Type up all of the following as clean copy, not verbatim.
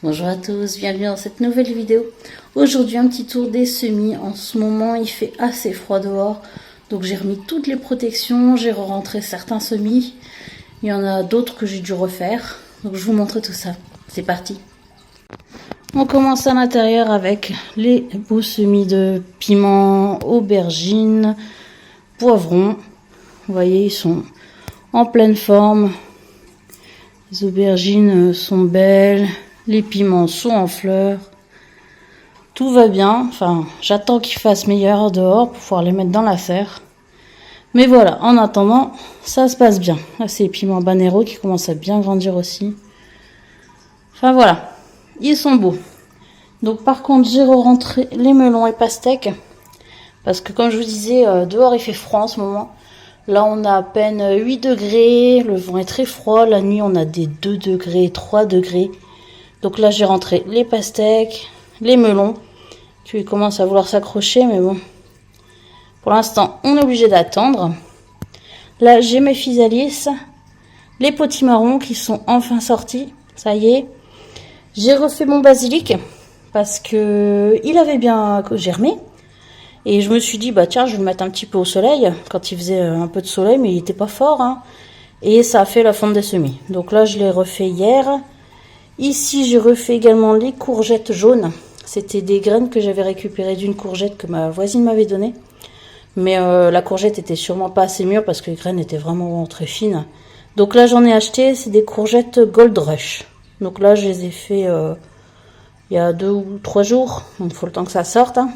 Bonjour à tous, bienvenue dans cette nouvelle vidéo. Aujourd'hui un petit tour des semis. En ce moment il fait assez froid dehors, donc j'ai remis toutes les protections, j'ai rentré certains semis. Il y en a d'autres que j'ai dû refaire, donc je vous montre tout ça. C'est parti. On commence à l'intérieur avec les beaux semis de piments, aubergines, poivrons. Vous voyez, ils sont en pleine forme. Les aubergines sont belles. Les piments sont en fleurs. Tout va bien. Enfin, j'attends qu'il fasse meilleur dehors pour pouvoir les mettre dans la serre. Mais voilà, en attendant, ça se passe bien. Là, c'est les piments habanero qui commencent à bien grandir aussi. Enfin voilà, ils sont beaux. Donc par contre, j'ai rentré les melons et pastèques. Parce que comme je vous disais, dehors il fait froid en ce moment. Là, on a à peine 8 degrés. Le vent est très froid. La nuit, on a des 2 degrés, 3 degrés. Donc là, j'ai rentré les pastèques, les melons, qui commencent à vouloir s'accrocher, mais bon. Pour l'instant, on est obligé d'attendre. Là, j'ai mes physalis, les potimarrons qui sont enfin sortis. Ça y est. J'ai refait mon basilic parce que il avait bien germé. Et je me suis dit, bah tiens, je vais le mettre un petit peu au soleil, quand il faisait un peu de soleil, mais il était pas fort, hein. Et ça a fait la fonte des semis. Donc là, je l'ai refait hier. Ici, j'ai refait également les courgettes jaunes. C'était des graines que j'avais récupérées d'une courgette que ma voisine m'avait donnée. Mais la courgette était sûrement pas assez mûre parce que les graines étaient vraiment très fines. Donc là, j'en ai acheté, c'est des courgettes Gold Rush. Donc là, je les ai fait il y a 2 ou 3 jours. Donc il faut le temps que ça sorte, hein.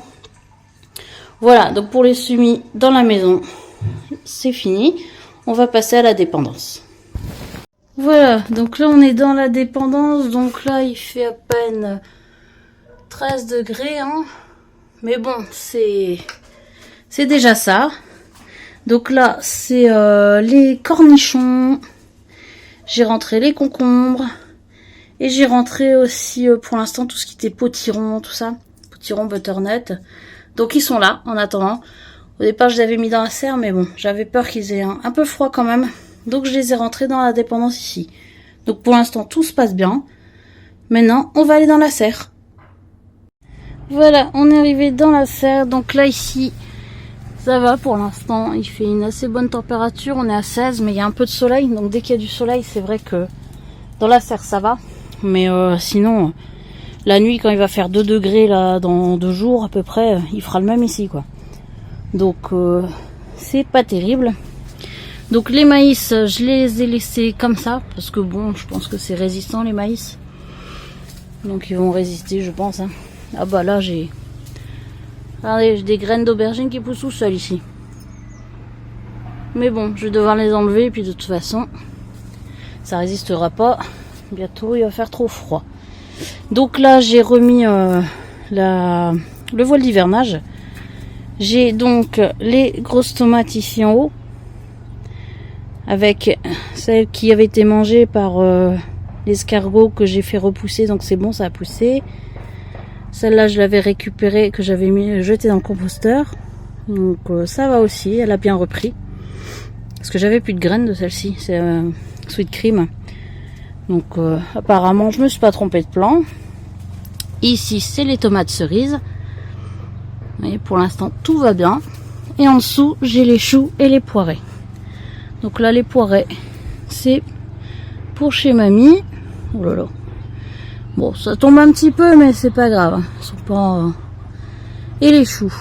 Voilà, donc pour les semis dans la maison, c'est fini. On va passer à la dépendance. Voilà, donc là on est dans la dépendance. Donc là il fait à peine 13 degrés, hein. Mais bon, c'est déjà ça. Donc là c'est les cornichons. J'ai rentré les concombres. Et j'ai rentré aussi pour l'instant tout ce qui était potiron, tout ça. Potiron, butternut. Donc ils sont là en attendant. Au départ je les avais mis dans la serre, mais bon, j'avais peur qu'ils aient un peu froid quand même. Donc je les ai rentrés dans la dépendance ici. Donc pour l'instant tout se passe bien. Maintenant on va aller dans la serre. Voilà, on est arrivé dans la serre. Donc là ici ça va pour l'instant. Il fait une assez bonne température. On est à 16 mais il y a un peu de soleil. Donc dès qu'il y a du soleil c'est vrai que dans la serre ça va. Mais sinon... La nuit, quand il va faire 2 degrés, là, dans 2 jours à peu près, il fera le même ici, quoi. Donc, c'est pas terrible. Donc, les maïs, je les ai laissés comme ça, parce que bon, je pense que c'est résistant, les maïs. Donc, ils vont résister, je pense, hein. Ah bah là, j'ai... Regardez, j'ai des graines d'aubergine qui poussent tout seul ici. Mais bon, je vais devoir les enlever, et puis de toute façon, ça résistera pas. Bientôt, il va faire trop froid. Donc là j'ai remis le voile d'hivernage. J'ai donc les grosses tomates ici en haut, avec celles qui avaient été mangées par l'escargot que j'ai fait repousser, donc c'est bon, ça a poussé. Celle-là je l'avais récupérée, que j'avais jetée dans le composteur, donc ça va aussi, elle a bien repris. Parce que j'avais plus de graines de celle-ci, c'est sweet cream. Donc apparemment je me suis pas trompée de plan. Ici c'est les tomates cerises. Et pour l'instant tout va bien. Et en dessous j'ai les choux et les poirées. Donc là les poirées c'est pour chez mamie. Oh là là. Bon ça tombe un petit peu mais c'est pas grave. Ils sont pas... Et les choux.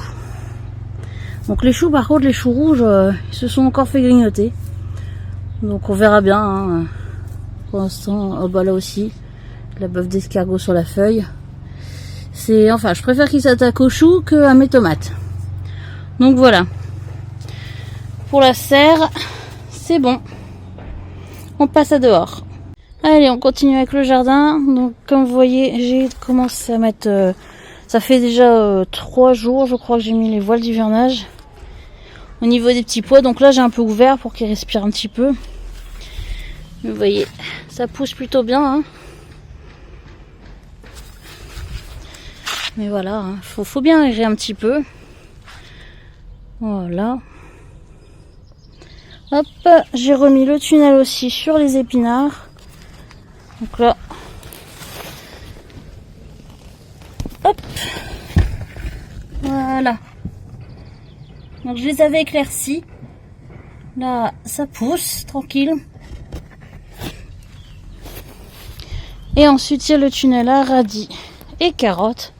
Donc les choux par contre, les choux rouges ils se sont encore fait grignoter. Donc on verra bien, hein. Pour l'instant, oh bah là aussi, la bœuf d'escargot sur la feuille. C'est, enfin, je préfère qu'il s'attaque aux choux qu'à mes tomates. Donc voilà. Pour la serre, c'est bon. On passe à dehors. Allez, on continue avec le jardin. Donc, comme vous voyez, j'ai commencé à mettre... ça fait déjà 3 jours, je crois, que j'ai mis les voiles d'hivernage. Au niveau des petits pois, donc là, j'ai un peu ouvert pour qu'ils respirent un petit peu. Vous voyez, ça pousse plutôt bien, hein. Mais voilà, hein, faut bien aérer un petit peu. Voilà. Hop, j'ai remis le tunnel aussi sur les épinards. Donc là, Donc je les avais éclaircis. Là, ça pousse, tranquille. Et ensuite, il y a le tunnel à radis et carottes.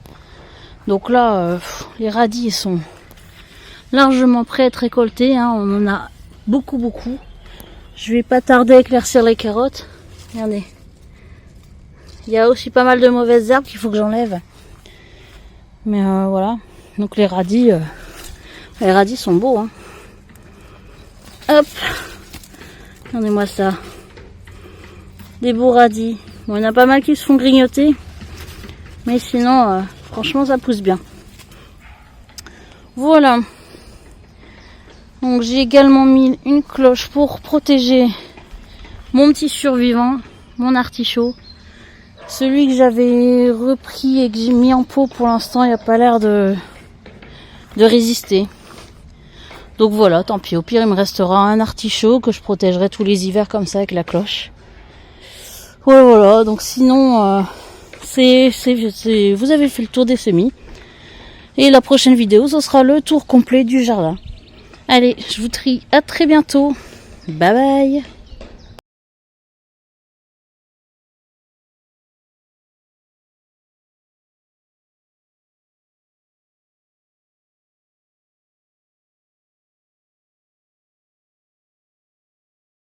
Donc là, les radis ils sont largement prêts à être récoltés. Hein. On en a beaucoup. Je vais pas tarder à éclaircir les carottes. Regardez. Il y a aussi pas mal de mauvaises herbes qu'il faut que j'enlève. Mais voilà. Donc les radis sont beaux. Hein. Hop. Regardez-moi ça. Des beaux radis. Bon, il y en a pas mal qui se font grignoter. Mais sinon, franchement, ça pousse bien. Voilà. Donc j'ai également mis une cloche pour protéger mon petit survivant, mon artichaut. Celui que j'avais repris et que j'ai mis en pot pour l'instant, il n'a pas l'air de résister. Donc voilà, tant pis. Au pire, il me restera un artichaut que je protégerai tous les hivers comme ça avec la cloche. Voilà. Donc sinon, vous avez fait le tour des semis. Et la prochaine vidéo, ce sera le tour complet du jardin. Allez, je vous dis à très bientôt. Bye bye.